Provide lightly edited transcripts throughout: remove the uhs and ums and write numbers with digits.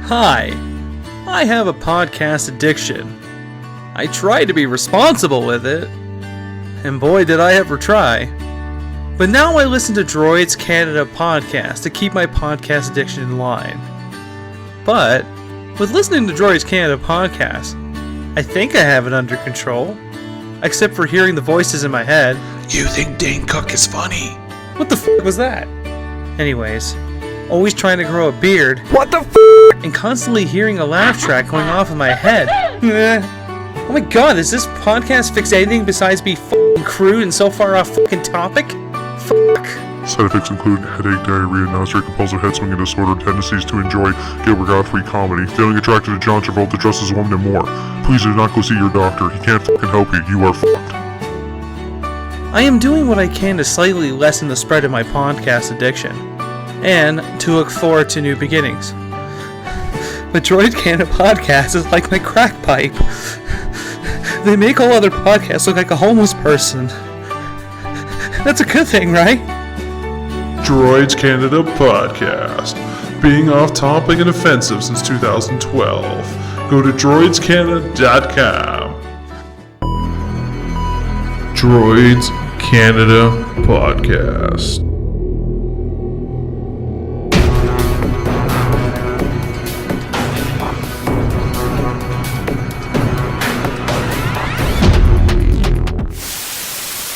Hi, I have a podcast addiction. I try to be responsible with it, and boy did I ever try. But now I listen to Droids Canada Podcast to keep my podcast addiction in line. But with listening to Droids Canada Podcast, I think I have it under control. Except for hearing the voices in my head. You think Dane Cook is funny? What the f*** was that? Anyways, always trying to grow a beard. What the f***? And constantly hearing a laugh track going off in my head. Oh my god, does this podcast fix anything besides be f***ing crude and so far off f***ing topic? Fuck. Side effects include headache, diarrhea, nausea, compulsive head swinging disorder, tendencies to enjoy Gilbert Godfrey comedy, feeling attracted to John Travolta dressed as a woman, and more. Please do not go see your doctor. He can't fucking help you. You are fucked. I am doing what I can to slightly lessen the spread of my podcast addiction, and to look forward to new beginnings. The Droids Canada Podcast is like my crack pipe. They make all other podcasts look like a homeless person. That's a good thing, right? Droids Canada Podcast. Being off topic and offensive since 2012. Go to droidscanada.com. Droids Canada Podcast.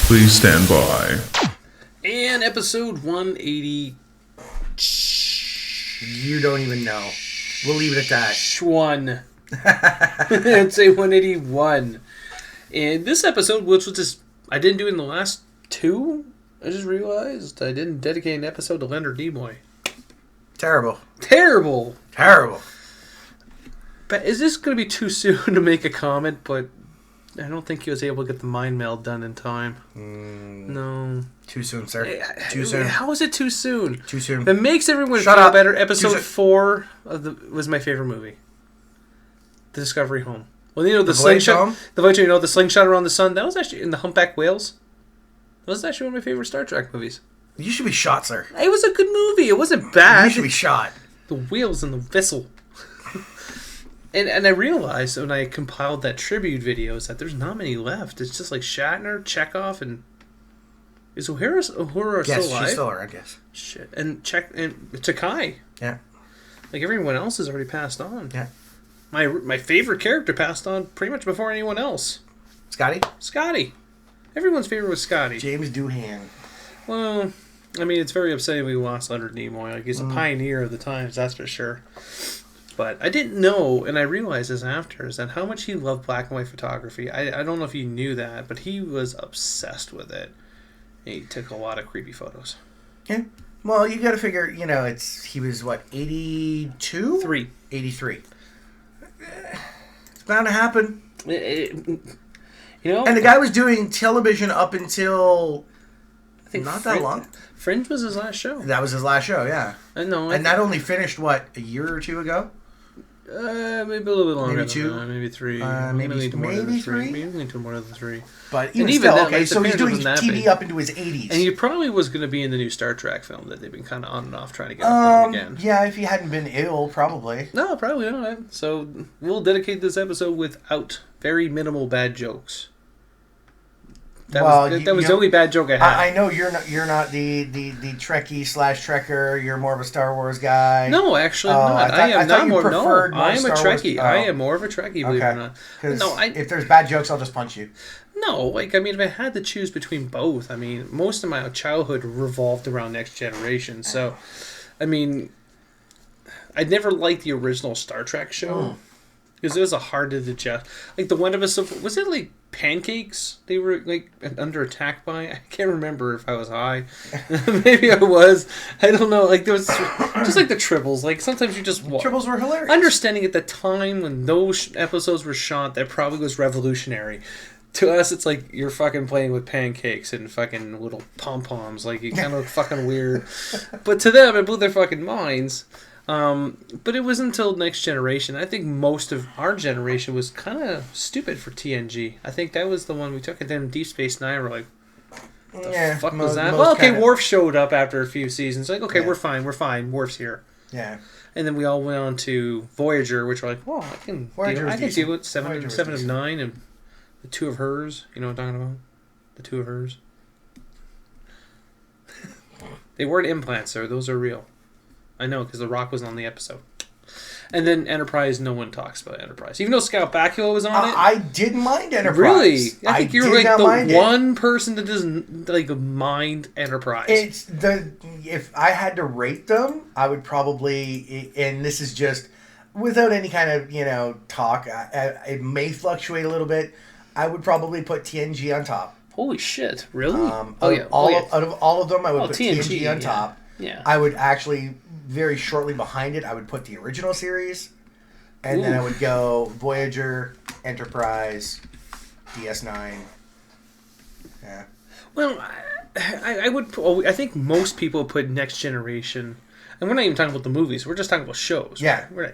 Please stand by. And episode 180. You don't even know. We'll leave it at that. One. I'd say 181. And this episode, which was just, I didn't do it in the last two. I just realized I didn't dedicate an episode to Leonard Nimoy. Terrible. But is this going to be too soon to make a comment? But I don't think he was able to get the mind meld done in time. No. Too soon, sir. Too soon. How is it too soon? Too soon. That makes everyone Shut feel up. better. Episode 4 was my favorite movie. The Discovery Home. Well, you know, the slingshot. The Voyager, you know, the slingshot around the sun. That was actually in the Humpback Whales. That was actually one of my favorite Star Trek movies. You should be shot, sir. It was a good movie. It wasn't bad. You should be shot. The wheels and the vessel. And I realized when I compiled that tribute video is that there's not many left. It's just like Shatner, Chekhov, and is Uhura still alive? Yes, she's still around, yes. Shit. And Takai. Yeah. Like everyone else has already passed on. Yeah. My favorite character passed on pretty much before anyone else. Scotty. Everyone's favorite was Scotty. James Doohan. Well, I mean, it's very upsetting we lost Leonard Nimoy. Like, he's a pioneer of the times, that's for sure. But I didn't know, and I realized this after, is that how much he loved black and white photography. I don't know if you knew that, but he was obsessed with it. He took a lot of creepy photos. Yeah. Well, you got to figure, you know, he was, what, 82? 83. It's bound to happen. You know? And the guy was doing television up until I think not that long. Fringe was his last show. That was his last show, yeah. And that only finished, what, a year or two ago? Maybe a little bit longer. Maybe 2? Maybe 3. Maybe 3? Maybe into more than 3. But even still, okay, so he's doing TV up into his 80s. And he probably was going to be in the new Star Trek film that they've been kind of on and off trying to get up again. Yeah, if he hadn't been ill, probably. No, probably not. So we'll dedicate this episode without very minimal bad jokes. That was the only bad joke I had. I know you're not the Trekkie / Trekker. You're more of a Star Wars guy. No, actually not. I am not more. No, I am a Trekkie. I am more of a Trekkie, believe it or not. No, if there's bad jokes, I'll just punch you. No, like, I mean, if I had to choose between both, I mean, most of my childhood revolved around Next Generation. So, I mean, I never liked the original Star Trek show. Because it was a hard to digest. Like, the one episode, was it like pancakes they were like under attack by? I can't remember if I was high. Maybe I was. I don't know. Like, there was just like the Tribbles. Like, sometimes you just Tribbles were hilarious. Understanding at the time when those episodes were shot, that probably was revolutionary. To us, it's like you're fucking playing with pancakes and fucking little pom-poms. Like, you kind of look fucking weird. But to them, it blew their fucking minds. But it wasn't until Next Generation. I think most of our generation was kind of stupid for TNG. I think that was the one we took. And then Deep Space Nine were like, the fuck was that? Well, okay, Worf showed up after a few seasons. Like, okay, we're fine. Worf's here. Yeah. And then we all went on to Voyager, which were like, well, I can deal with 7 of 9 and the 2 of hers. You know what I'm talking about? The 2 of hers. They weren't implants, sir. Those are real. I know, because The Rock was on the episode. And then Enterprise, no one talks about Enterprise. Even though Scout Bakula was on it. I didn't mind Enterprise. Really? I think you're like the one person that doesn't like mind Enterprise. If I had to rate them, I would probably, and this is just without any kind of talk. It may fluctuate a little bit. I would probably put TNG on top. Holy shit! Really? Out of all of them, I would put TNG on top. Yeah. I would actually, very shortly behind it, I would put the original series. And then I would go Voyager, Enterprise, DS9. Yeah. Well, I think most people put Next Generation, and we're not even talking about the movies. We're just talking about shows. Yeah. We're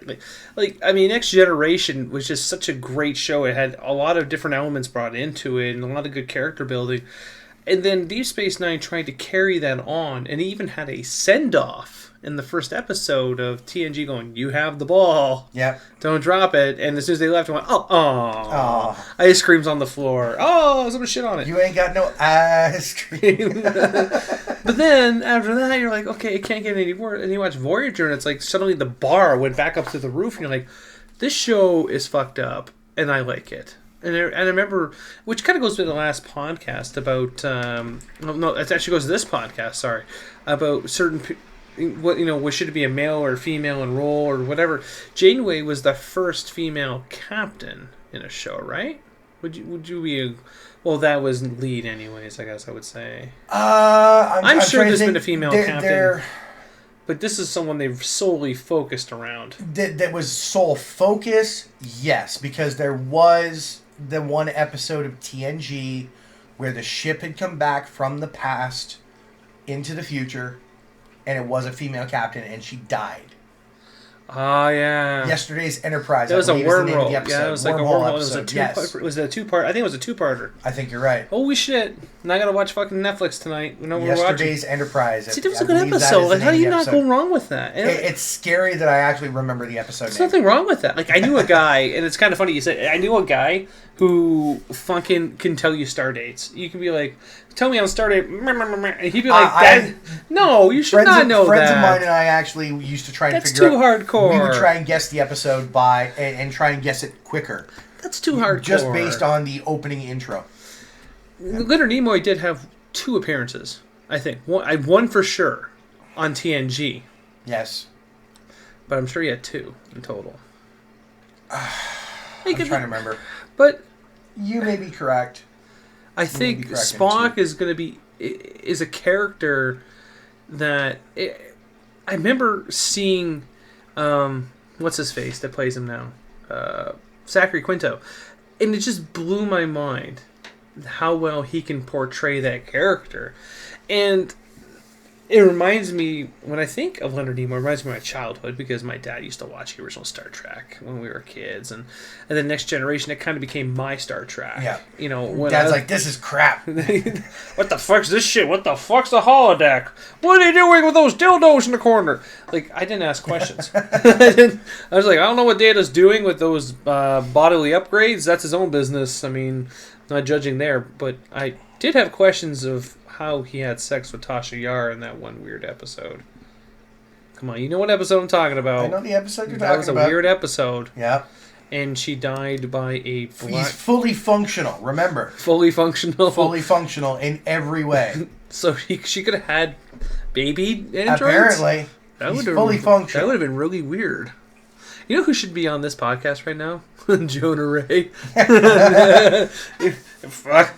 not, Next Generation was just such a great show. It had a lot of different elements brought into it and a lot of good character building. And then Deep Space Nine tried to carry that on, and he even had a send-off in the first episode of TNG going, "You have the ball. Yep. Don't drop it." And as soon as they left, I went, "Oh. Ice cream's on the floor. Oh, someone shit on it. You ain't got no ice cream." But then, after that, you're like, okay, it can't get any worse. And you watch Voyager, and it's like, suddenly the bar went back up to the roof, and you're like, this show is fucked up, and I like it. And I remember, which kind of goes to the last podcast about, it actually goes to this podcast, sorry, about certain, what should it be, a male or female in role or whatever. Janeway was the first female captain in a show, right? Would you be well, that was lead anyways, I guess I would say. I'm sure there's been a female captain. But this is someone they've solely focused around. That was sole focus, yes, because there was the one episode of TNG where the ship had come back from the past into the future, and it was a female captain, and she died. Oh, yeah. Yesterday's Enterprise. That was a wormhole. Yeah, it was like a wormhole. Was it a two-part? I think it was a two-parter. I think you're right. Holy shit. Now I gotta watch fucking Netflix tonight. You know what Yesterday's we're watching. Enterprise. See, that was a good episode. Like, how do you not go wrong with that? It's scary that I actually remember the episode There's nothing wrong with that. Like, I knew a guy, and it's kind of funny you say, I knew a guy who fucking can tell you star dates. You can be like, tell me on star date, and he'd be like, no, you should not know that. Friends of mine and I actually used to try and figure out. That's too hardcore. We would try and guess the episode and try and guess it quicker. That's too hardcore. Just based on the opening intro. Leonard Nimoy did have 2 appearances, I think. One for sure on TNG. Yes. But I'm sure he had 2 in total. I'm trying to remember. But you may be correct. I think Spock is a character that I remember seeing. What's his face that plays him now? Zachary Quinto, and it just blew my mind how well he can portray that character, and it reminds me, when I think of Leonard Nimoy, it reminds me of my childhood, because my dad used to watch the original Star Trek when we were kids, and then Next Generation, it kind of became my Star Trek. Yeah. When Dad's like, this is crap. What the fuck's this shit? What the fuck's the holodeck? What are they doing with those dildos in the corner? Like, I didn't ask questions. I was like, I don't know what Data's doing with those bodily upgrades. That's his own business. I mean, not judging there, but I did have questions of how he had sex with Tasha Yar in that one weird episode. Come on, you know what episode I'm talking about. I know the episode you're talking about. That was a weird episode. Yeah. And she died by a He's fully functional, remember. Fully functional. Fully functional in every way. So she could have had baby androids? Apparently. He's fully functional. That would have been really weird. You know who should be on this podcast right now? Jonah Ray. Fuck.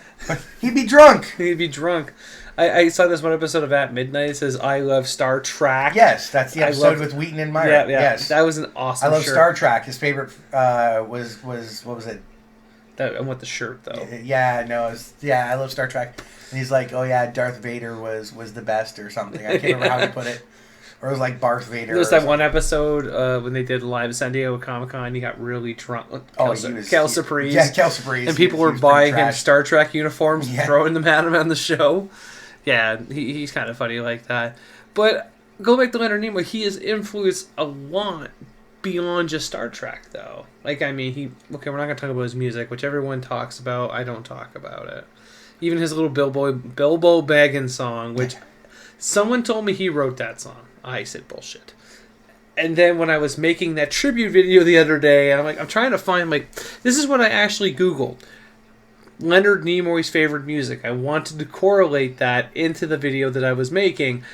He'd be drunk. He'd be drunk. I saw this one episode of At Midnight. It says, I love Star Trek. Yes, that's the episode with Wheaton and Meyer. Yeah. Yes. That was an awesome I love shirt. Star Trek. His favorite was what was it? I want the shirt, though. Yeah, no, I love Star Trek. And he's like, oh yeah, Darth Vader was the best or something. I can't remember how he put it. Or it was like Darth Vader. There was that one episode when they did live San Diego Comic-Con. He got really drunk. Cal Surprise. Yeah, Cal Surprise. And people were buying him Star Trek uniforms and throwing them at him on the show. Yeah, he's kind of funny like that. But go back to Leonard Nimoy. He has influenced a lot beyond just Star Trek, though. Like, I mean, okay, we're not going to talk about his music, which everyone talks about. I don't talk about it. Even his little Bilbo Baggins song, which someone told me he wrote that song. I said bullshit. And then when I was making that tribute video the other day, I'm trying to find, this is what I actually Googled. Leonard Nimoy's favorite music. I wanted to correlate that into the video that I was making,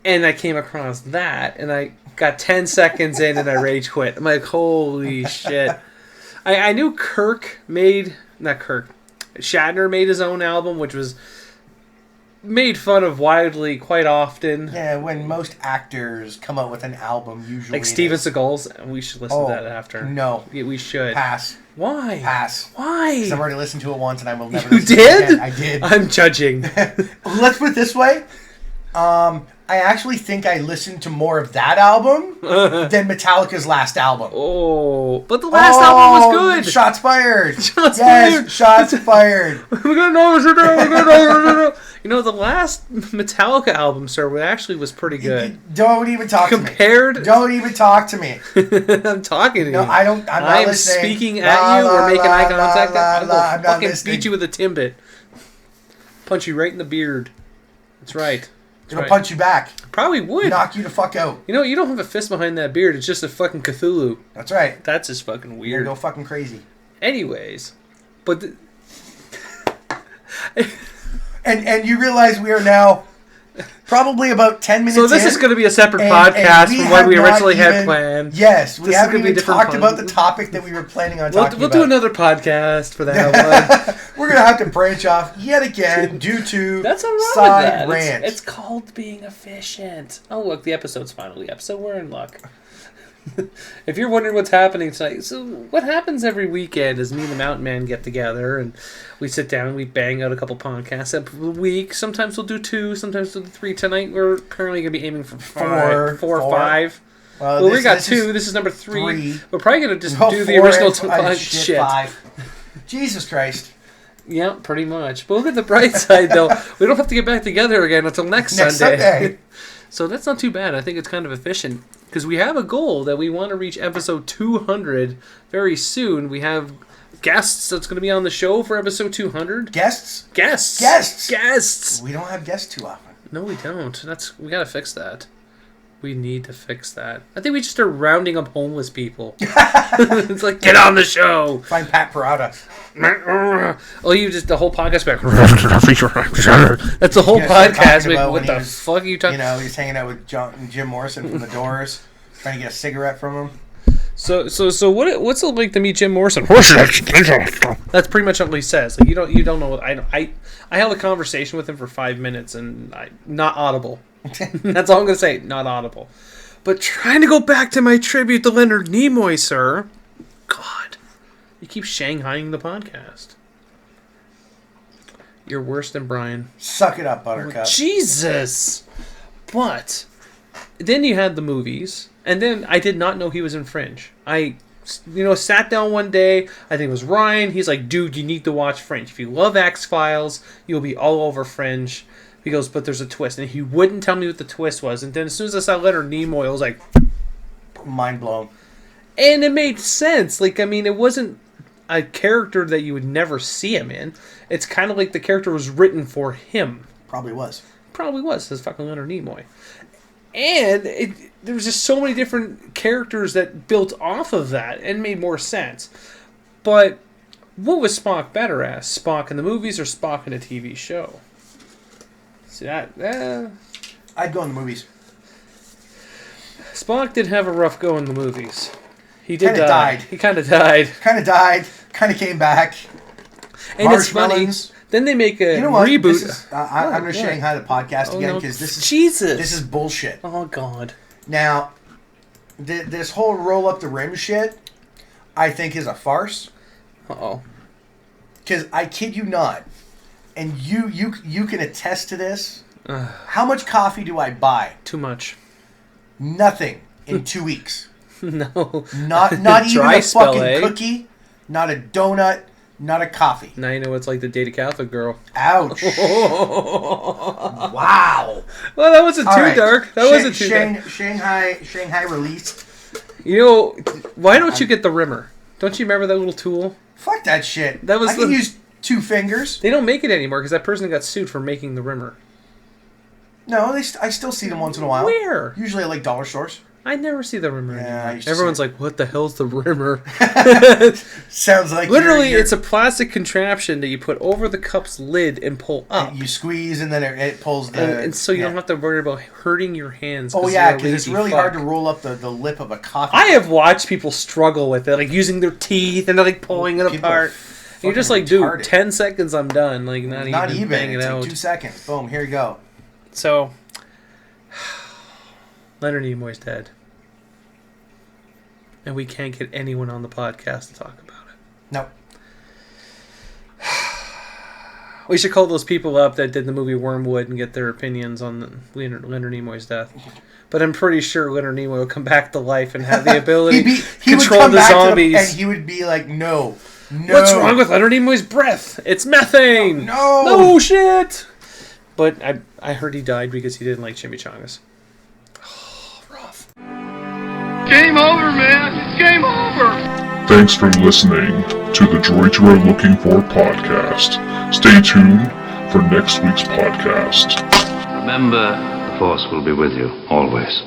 and I came across that, and I got 10 seconds in, and I rage quit. I'm like, holy shit. I knew Shatner made his own album, which was made fun of widely quite often. Yeah, when most actors come out with an album, usually... Like Steven Seagal's, we should listen to that after. No. Yeah, we should. Pass. Why? Pass. Why? Because I've already listened to it once and I will never listen to it again. I did. I'm judging. Let's put it this way. I actually think I listened to more of that album than Metallica's last album. Oh, but the last album was good. Shots fired. Shots fired. Shots fired. You know, the last Metallica album, sir, actually was pretty good. Don't even talk to me. Don't even talk to me. I'm talking to you. No, I don't. I'm not listening. Speaking at you. We're making eye contact. I'm not fucking listening. beat you with a Timbit. Punch you right in the beard. That's right. It'll punch you back. Probably would. Knock you the fuck out. You know, you don't have a fist behind that beard. It's just a fucking Cthulhu. That's right. That's just fucking weird. You're gonna go fucking crazy. Anyways. But... And you realize we are now probably about 10 minutes in. So this is going to be a separate podcast from what we originally had planned. Yes, we haven't even talked about the topic that we were planning on talking about. We'll do another podcast for that one. We're going to have to branch off yet again due to side rants. It's called being efficient. Oh, look, the episode's finally up, so we're in luck. If you're wondering what's happening tonight, so what happens every weekend is me and the MountainMan get together and we sit down and we bang out a couple podcasts every week. Sometimes we'll do 2, sometimes we'll do 3. Tonight we're apparently going to be aiming for 4 or 5. Well, we got 2. This is number 3. We're probably going to just do the original shit. 5. Jesus Christ. Yeah, pretty much. But look at the bright side, though. We don't have to get back together again until next Sunday. So that's not too bad. I think it's kind of efficient. Because we have a goal that we want to reach episode 200 very soon. We have guests that's going to be on the show for episode 200. Guests? Guests! We don't have guests too often. No, we don't. We got to fix that. We need to fix that. I think we just are rounding up homeless people. It's like, get on the show. Find Pat Parada. Oh, you just the whole podcast back. That's the whole podcast. What the fuck are you talking? You know, he's hanging out with Jim Morrison from The Doors, trying to get a cigarette from him. So what's it like to meet Jim Morrison? That's pretty much what he says. Like, you don't know. I held a conversation with him for 5 minutes and not audible. That's all I'm gonna say. Not audible. But trying to go back to my tribute to Leonard Nimoy, sir. God, you keep shanghaiing the podcast. You're worse than Brian. Suck it up, Buttercup. Jesus. But then you had the movies, and then I did not know he was in Fringe. I sat down one day, I think it was Ryan, he's like, dude, you need to watch Fringe. If you love X-Files, you'll be all over Fringe. He goes, but there's a twist. And he wouldn't tell me what the twist was. And then as soon as I saw Leonard Nimoy, I was like... mind blown. And it made sense. Like, I mean, it wasn't a character that you would never see him in. It's kind of like the character was written for him. Probably was. It's fucking Leonard Nimoy. And there was just so many different characters that built off of that and made more sense. But what was Spock better as? Spock in the movies or Spock in a TV show? See that? I'd go in the movies. Spock did have a rough go in the movies. He did die. He kind of died. Kind of came back. And it's funny. Then they make a reboot. I'm going to Shanghai the podcast again because this is bullshit. Oh God. Now, this whole roll up the rim shit, I think is a farce. Uh-oh. Because I kid you not, and you can attest to this. How much coffee do I buy? Too much. Nothing in 2 weeks. No. Not even a fucking cookie. Not a donut. not a coffee. Now you know what it's like to date a Catholic girl. Ouch. Wow. Well, that wasn't too dark. That wasn't too dark. Shanghai released. You know, why don't you get the rimmer? Don't you remember that little tool? Fuck that shit. I can use 2 fingers. They don't make it anymore because that person got sued for making the rimmer. No, I still see them once in a while. Where? Usually at like dollar stores. I never see the rimmer anymore. Yeah, Everyone's like, what the hell's the rimmer? Sounds like literally, it's a plastic contraption that you put over the cup's lid and pull up. And you squeeze and then it pulls the... And so you don't have to worry about hurting your hands. Oh yeah, because it's really hard to roll up the lip of a coffee. I have watched people struggle with it, like using their teeth and they're like pulling it apart. And you're just like, dude, 10 seconds, I'm done. Like not even bang it out. Like 2 seconds. Boom, here you go. So, Leonard Nimoy's dead. And we can't get anyone on the podcast to talk about it. No. We should call those people up that did the movie Wormwood and get their opinions on Leonard Nimoy's death. But I'm pretty sure Leonard Nimoy will come back to life and have the ability to control the zombies. And he would be like, no. What's wrong with Leonard Nimoy's breath? It's methane. No shit. But I heard he died because he didn't like chimichangas. Oh, rough. Game over, man. It's game over. Thanks for listening to the Droids We're Looking For podcast. Stay tuned for next week's podcast. Remember, the Force will be with you always.